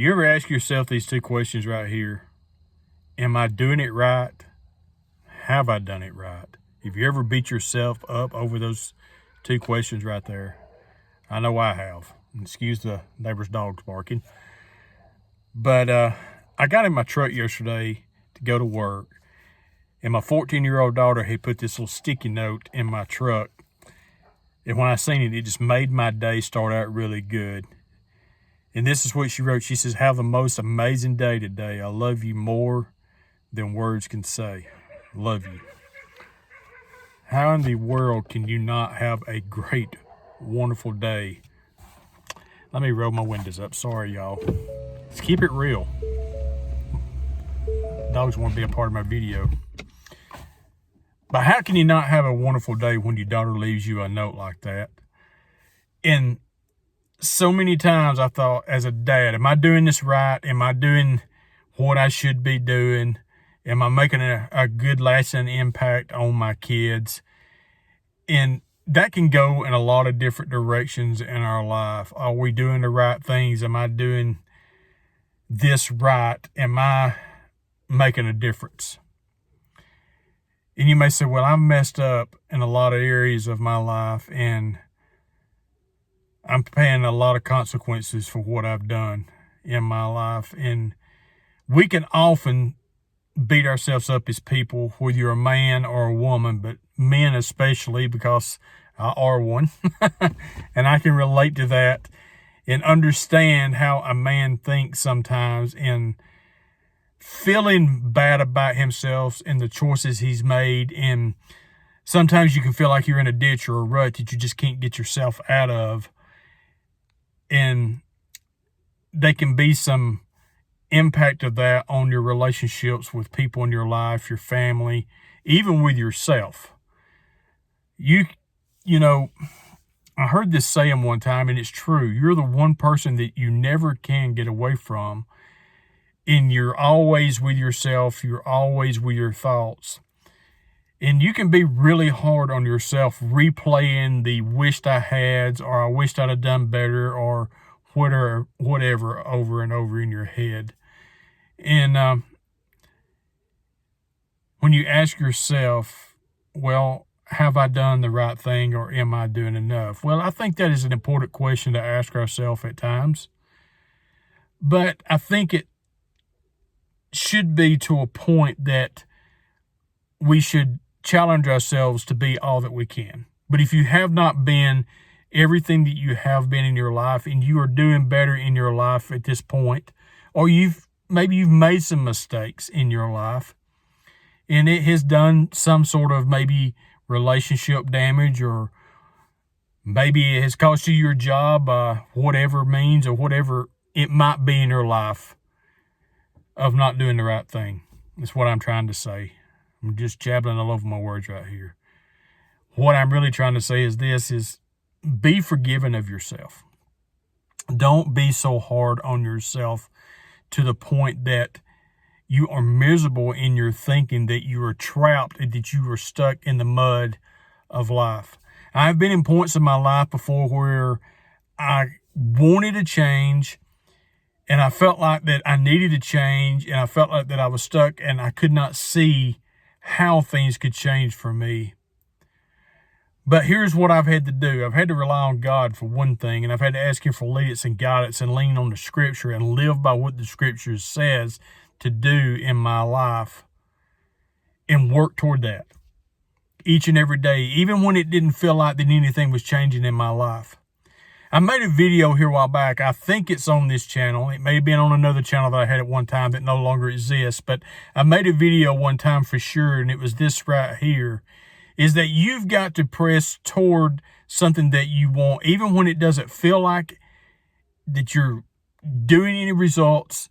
You ever ask yourself these two questions right here? Am I doing it right? Have I done it right? Have you ever beat yourself up over those two questions right there? I know I have. Excuse the neighbor's dogs barking. But I got in my truck yesterday to go to work, and my 14-year-old daughter had put this little sticky note in my truck. And when I seen it, it just made my day start out really good. And this is what she wrote. She says, "Have the most amazing day today. I love you more than words can say. Love you." How in the world can you not have a great, wonderful day? Let me roll my windows up. Sorry, y'all. Let's keep it real. Dogs want to be a part of my video. But how can you not have a wonderful day when your daughter leaves you a note like that? And so many times I thought, as a dad, am I doing this right? Am I doing what I should be doing? Am I making a good lasting impact on my kids? And that can go in a lot of different directions in our life. Are we doing the right things? Am I doing this right? Am I making a difference? And you may say, well, I've messed up in a lot of areas of my life, and I'm paying a lot of consequences for what I've done in my life. And we can often beat ourselves up as people, whether you're a man or a woman, but men especially, because I are one. And I can relate to that and understand how a man thinks sometimes, and feeling bad about himself and the choices he's made. And sometimes you can feel like you're in a ditch or a rut that you just can't get yourself out of. And there can be some impact of that on your relationships with people in your life, your family, even with yourself. You know, I heard this saying one time, and it's true. You're the one person that you never can get away from. And you're always with yourself. You're always with your thoughts. And you can be really hard on yourself, replaying the wished I had, or I wished I'd have done better, or whatever over and over in your head. And when you ask yourself, well, have I done the right thing, or am I doing enough? Well, I think that is an important question to ask ourselves at times. But I think it should be to a point that we should challenge ourselves to be all that we can. But if you have not been everything that you have been in your life, and you are doing better in your life at this point, or maybe you've made some mistakes in your life, and it has done some sort of maybe relationship damage, or maybe it has cost you your job, whatever means, or whatever it might be in your life of not doing the right thing. That's what I'm trying to say. I'm just jabbling all over my words right here. What I'm really trying to say is this, is be forgiving of yourself. Don't be so hard on yourself to the point that you are miserable in your thinking, that you are trapped, and that you are stuck in the mud of life. I've been in points in my life before where I wanted to change, and I felt like that I needed to change, and I felt like that I was stuck, and I could not see how things could change for me. But here's what I've had to do. I've had to rely on God for one thing, and I've had to ask Him for leadance and guidance, and lean on the Scripture and live by what the Scripture says to do in my life, and work toward that each and every day, even when it didn't feel like that anything was changing in my life. I made a video here a while back. I think it's on this channel. It may have been on another channel that I had at one time that no longer exists, but I made a video one time for sure, and it was this right here, is that you've got to press toward something that you want, even when it doesn't feel like that you're doing any results,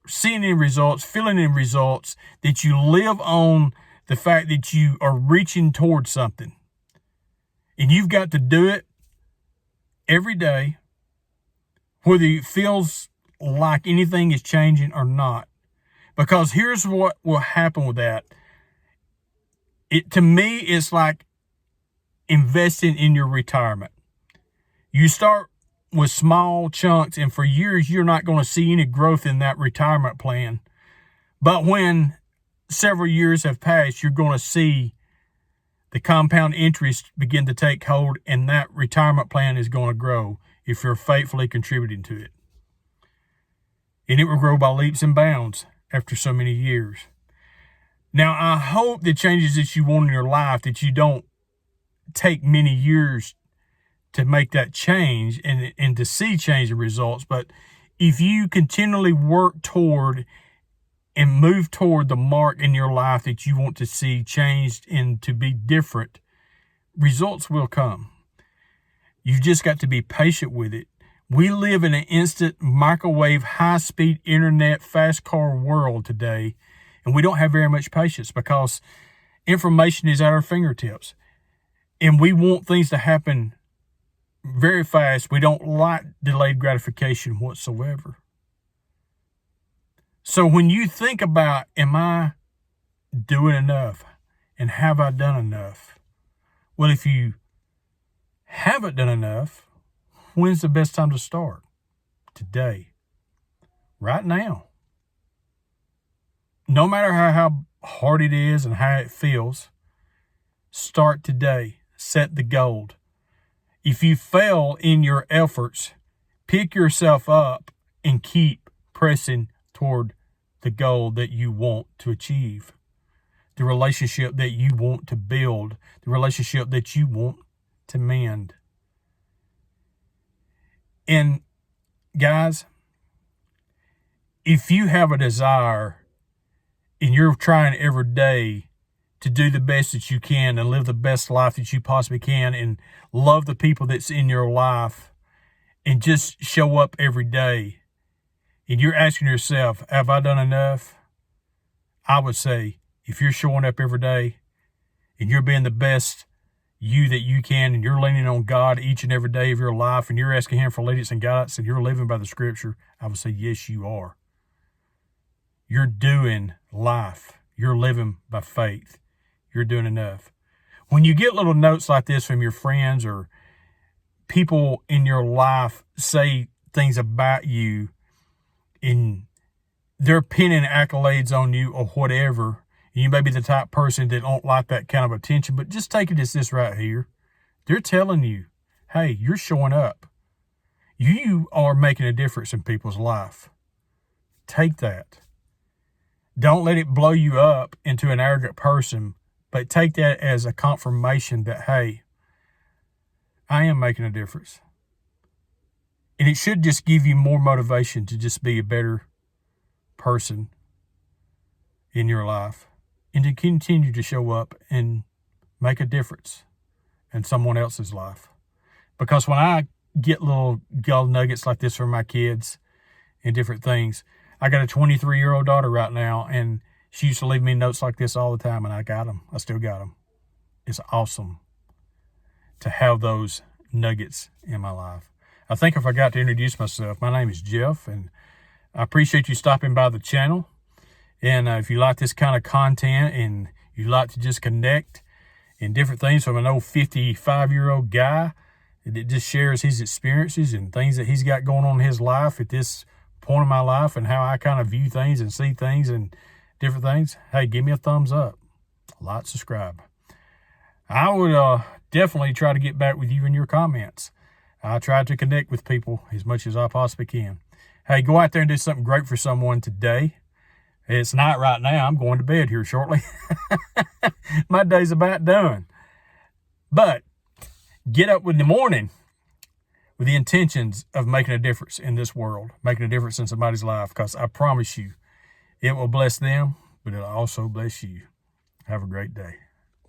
seeing any results, feeling any results, that you live on the fact that you are reaching towards something. And you've got to do it every day, whether it feels like anything is changing or not. Because here's what will happen with that. To me, it's like investing in your retirement. You start with small chunks, and for years you're not going to see any growth in that retirement plan. But when several years have passed, you're going to see the compound interest begin to take hold, and that retirement plan is going to grow if you're faithfully contributing to it. And it will grow by leaps and bounds after so many years. Now, I hope the changes that you want in your life, that you don't take many years to make that change and to see change in results. But if you continually work toward and move toward the mark in your life that you want to see changed and to be different, results will come. You've just got to be patient with it. We live in an instant microwave, high-speed internet, fast car world today, and we don't have very much patience because information is at our fingertips. And we want things to happen very fast. We don't like delayed gratification whatsoever. So when you think about, am I doing enough? And have I done enough? Well, if you haven't done enough, when's the best time to start? Today. Right now. No matter how hard it is and how it feels, start today. Set the goal. If you fail in your efforts, pick yourself up and keep pressing toward the goal that you want to achieve, the relationship that you want to build, the relationship that you want to mend. And guys, if you have a desire and you're trying every day to do the best that you can and live the best life that you possibly can and love the people that's in your life and just show up every day, and you're asking yourself, have I done enough? I would say, if you're showing up every day and you're being the best you that you can, and you're leaning on God each and every day of your life, and you're asking Him for leadance and guidance, and you're living by the Scripture, I would say, yes, you are. You're doing life. You're living by faith. You're doing enough. When you get little notes like this from your friends or people in your life say things about you, and they're pinning accolades on you or whatever, you may be the type of person that don't like that kind of attention, but just take it as this right here. They're telling you, hey, you're showing up. You are making a difference in people's life. Take that. Don't let it blow you up into an arrogant person, but take that as a confirmation that, hey, I am making a difference. And it should just give you more motivation to just be a better person in your life and to continue to show up and make a difference in someone else's life. Because when I get little gold nuggets like this from my kids and different things, I got a 23-year-old daughter right now, and she used to leave me notes like this all the time, and I got them. I still got them. It's awesome to have those nuggets in my life. I think I forgot to introduce myself. My name is Jeff, and I appreciate you stopping by the channel. And if you like this kind of content and you like to just connect and different things from an old 55-year-old guy that just shares his experiences and things that he's got going on in his life at this point in my life and how I kind of view things and see things and different things, hey, give me a thumbs up, like, subscribe. I would definitely try to get back with you in your comments. I try to connect with people as much as I possibly can. Hey, go out there and do something great for someone today. It's night right now. I'm going to bed here shortly. My day's about done. But get up in the morning with the intentions of making a difference in this world, making a difference in somebody's life, because I promise you, it will bless them, but it'll also bless you. Have a great day.